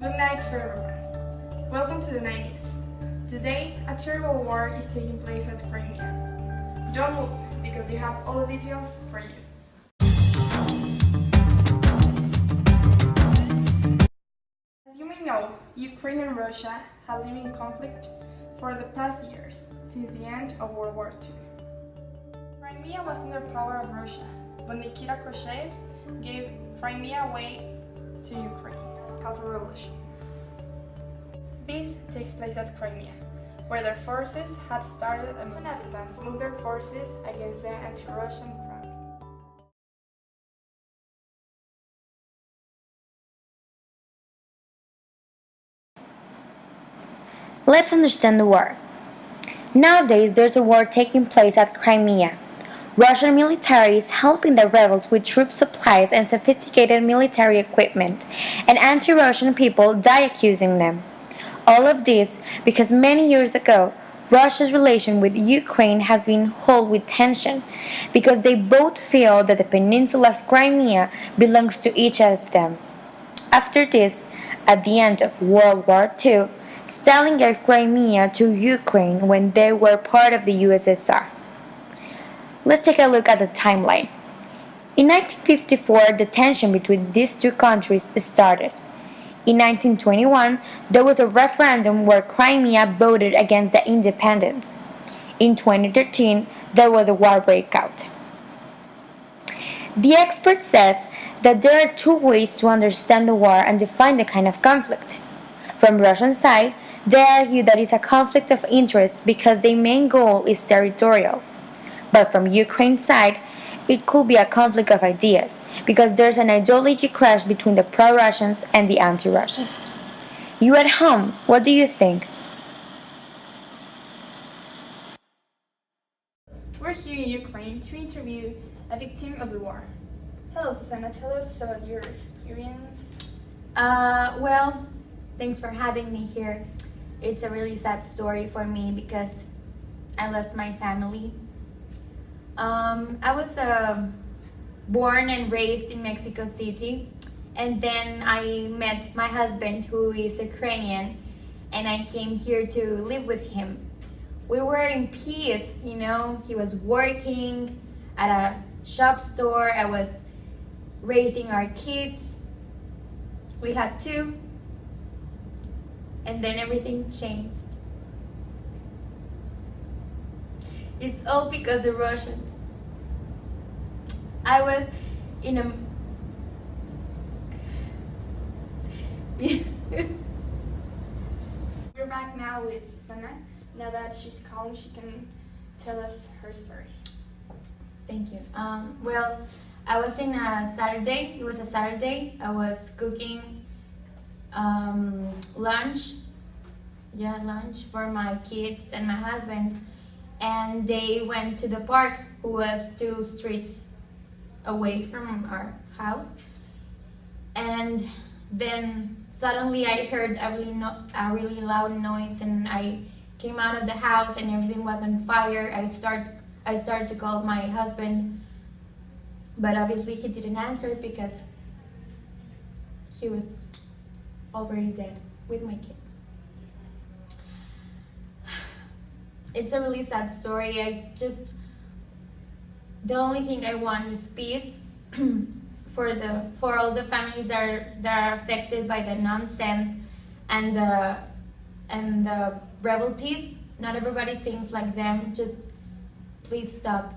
Good night for everyone. Welcome to the 90s. Today, a terrible war is taking place at Crimea. Don't move, because we have all the details for you. As you may know, Ukraine and Russia have lived in conflict for the past years, since the end of World War II. Crimea was under power of Russia, but Nikita Khrushchev gave Crimea away to Ukraine as cause of revolution. This takes place at Crimea, where their forces had started and inhabitants moved their forces against the anti-Russian crowd. Let's understand the war. Nowadays, there's a war taking place at Crimea. Russian military is helping the rebels with troop supplies and sophisticated military equipment, and anti-Russian people die accusing them. All of this because many years ago, Russia's relation with Ukraine has been held with tension, because they both feel that the peninsula of Crimea belongs to each of them. After this, at the end of World War II, Stalin gave Crimea to Ukraine when they were part of the USSR. Let's take a look at the timeline. In 1954, the tension between these two countries started. In 1921, there was a referendum where Crimea voted against the independence. In 2013, there was a war breakout. The expert says that there are two ways to understand the war and define the kind of conflict. From Russian side, they argue that it's a conflict of interest because their main goal is territorial. But from Ukraine's side, it could be a conflict of ideas, because there's an ideology clash between the pro-Russians and the anti-Russians. You at home, what do you think? We're here in Ukraine to interview a victim of the war. Hello, Susana. Tell us about your experience. Well, thanks for having me here. It's a really sad story for me because I lost my family. I was born and raised in Mexico City, and then I met my husband, who is Ukrainian, and I came here to live with him. We were in peace, he was working at a shop store, I was raising our kids. We had two, and then everything changed. It's all because of Russians. I was in a... We're back now with Susana. Now that she's calm, she can tell us her story. Thank you. Well, I was in a Saturday. It was a Saturday. I was cooking lunch for my kids and my husband. And they went to the park, who was 2 streets away from our house. And then suddenly I heard a really loud noise, and I came out of the house and everything was on fire. I started to call my husband, but obviously he didn't answer because he was already dead with my kids. It's a really sad story. The only thing I want is peace for all the families that are affected by the nonsense and the revolties. Not everybody thinks like them. Just please stop.